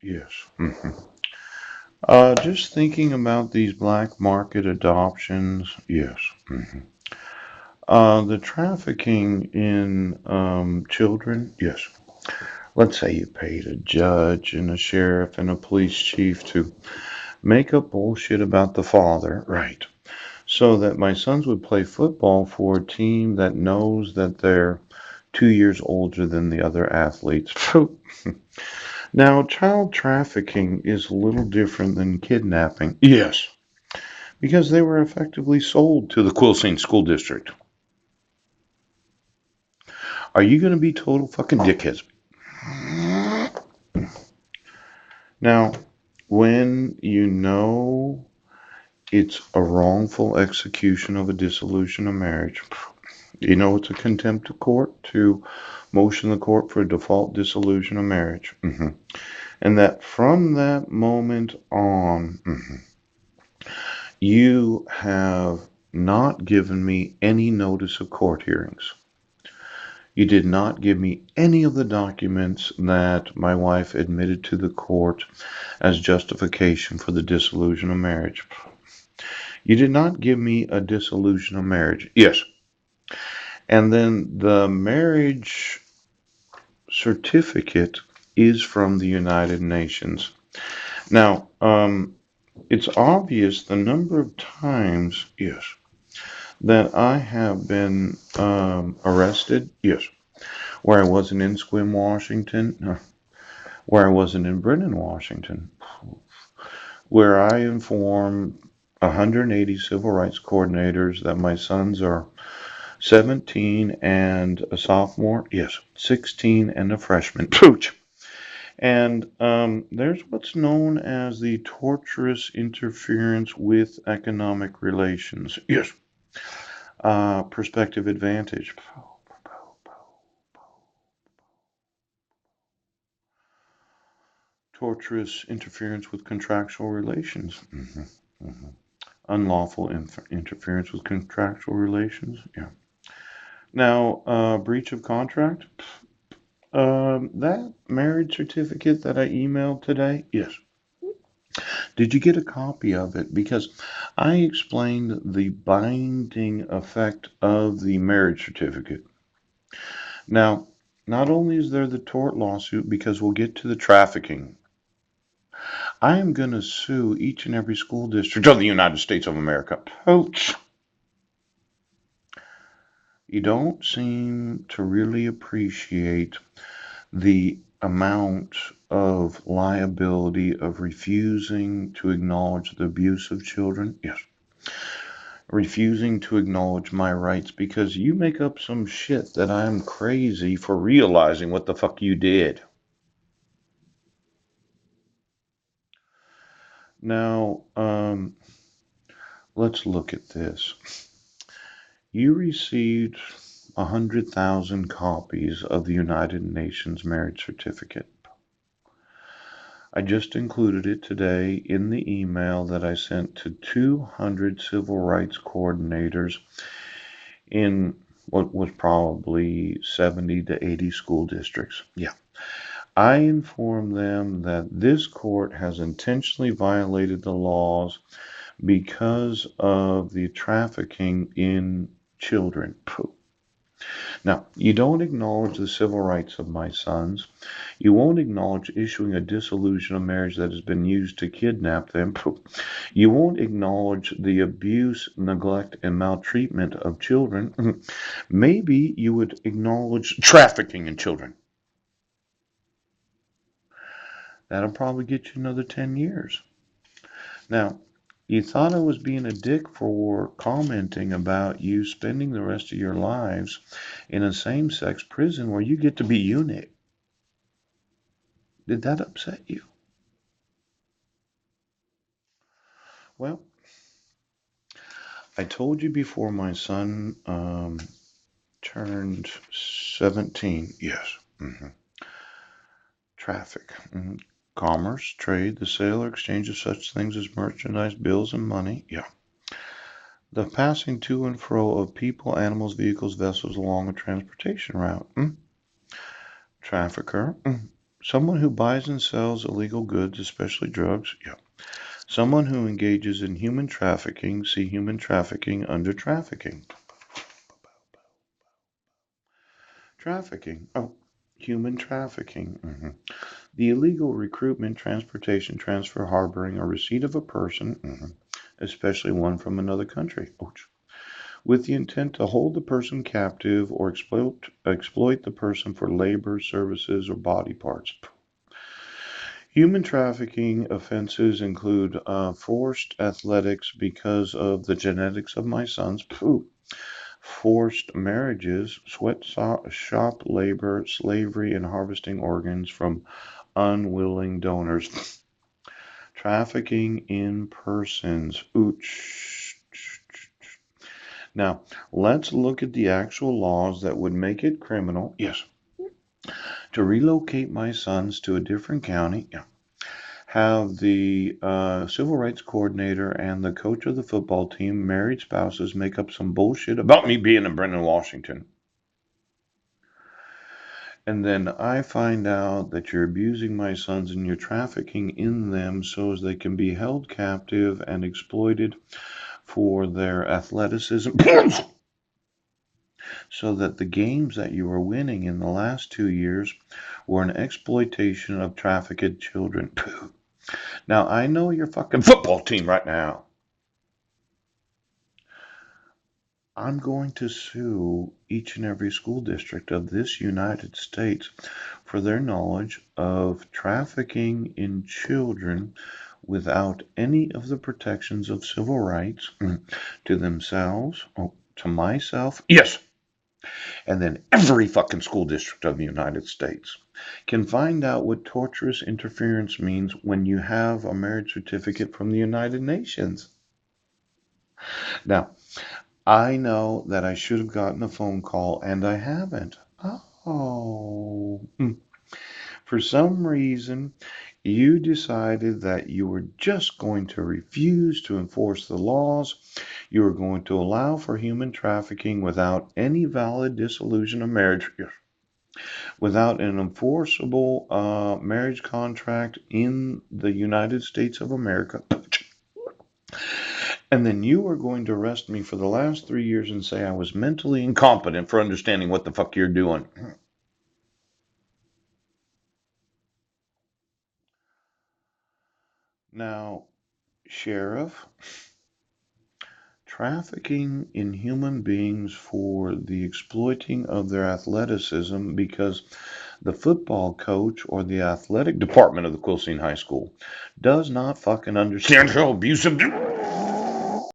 Yes. Just thinking about these black market adoptions. Yes. hmm the trafficking in children. Yes. Let's say you paid a judge and a sheriff and a police chief to make up bullshit about the father, right? So that my sons would play football for a team that knows that they're 2 years older than the other athletes. Now, child trafficking is a little different than kidnapping. Yes, because they were effectively sold to the Quilcene School District. Are you going to be total fucking dickheads? Now, when you know it's a wrongful execution of a dissolution of marriage, you know it's a contempt of court to motion the court for a default dissolution of marriage. And that from that moment on, you have not given me any notice of court hearings. You did not give me any of the documents that my wife admitted to the court as justification for the dissolution of marriage. You did not give me a dissolution of marriage. Yes. And then the marriage certificate is from the United Nations. Now, it's obvious the number of times, yes, that I have been arrested, yes, where I wasn't in Sequim, Washington, where I wasn't in Brennan, Washington, where I informed 180 civil rights coordinators that my sons are 17 and a sophomore, yes, 16 and a freshman. Pooch. And there's what's known as the torturous interference with economic relations. Yes. Perspective advantage. Torturous interference with contractual relations. Unlawful interference with contractual relations. Yeah. Now, breach of contract. That marriage certificate that I emailed today. Yes. Did you get a copy of it? Because I explained the binding effect of the marriage certificate. Now, not only is there the tort lawsuit, because we'll get to the trafficking, I am going to sue each and every school district of the United States of America. Ouch. You don't seem to really appreciate the amount of liability of refusing to acknowledge the abuse of children. Yes. Refusing to acknowledge my rights because you make up some shit that I'm crazy for realizing what the fuck you did. Now, let's look at this. You received 100,000 copies of the United Nations marriage certificate. I just included it today in the email that I sent to 200 civil rights coordinators in what was probably 70 to 80 school districts. Yeah. I informed them that this court has intentionally violated the laws because of the trafficking in children. Now, you don't acknowledge the civil rights of my sons. You won't acknowledge issuing a dissolution of marriage that has been used to kidnap them. You won't acknowledge the abuse, neglect, and maltreatment of children. Maybe you would acknowledge trafficking in children. That'll probably get you another 10 years. Now, you thought I was being a dick for commenting about you spending the rest of your lives in a same-sex prison where you get to be eunuch. Did that upset you? Well, I told you before my son turned 17. Yes. Traffic. Commerce, trade, the sale or exchange of such things as merchandise, bills, and money. Yeah. The passing to and fro of people, animals, vehicles, vessels along a transportation route. Trafficker. Someone who buys and sells illegal goods, especially drugs. Yeah. Someone who engages in human trafficking. See human trafficking under trafficking. Trafficking. Oh, human trafficking. The illegal recruitment, transportation, transfer, harboring, or receipt of a person, especially one from another country, with the intent to hold the person captive or exploit the person for labor, services, or body parts. Human trafficking offenses include forced athletics because of the genetics of my sons, forced marriages, sweatshop labor, slavery, and harvesting organs from unwilling donors. Trafficking in persons. Now, let's look at the actual laws that would make it criminal. Yes. To relocate my sons to a different county. Yeah. Have the civil rights coordinator and the coach of the football team, married spouses, make up some bullshit about me being in Brennan, Washington. And then I find out that you're abusing my sons and you're trafficking in them so as they can be held captive and exploited for their athleticism. So that the games that you were winning in the last 2 years were an exploitation of trafficked children. Now, I know your fucking football team right now. I'm going to sue each and every school district of this United States for their knowledge of trafficking in children without any of the protections of civil rights to themselves, to myself. Yes. And then every fucking school district of the United States can find out what torturous interference means when you have a marriage certificate from the United Nations. Now, I know that I should have gotten a phone call and I haven't. Oh. For some reason, you decided that you were just going to refuse to enforce the laws. You were going to allow for human trafficking without any valid dissolution of marriage, without an enforceable marriage contract in the United States of America. And then you were going to arrest me for the last 3 years and say I was mentally incompetent for understanding what the fuck you're doing. Now, Sheriff, trafficking in human beings for the exploiting of their athleticism because the football coach or the athletic department of the Quilcene High School does not fucking understand how abusive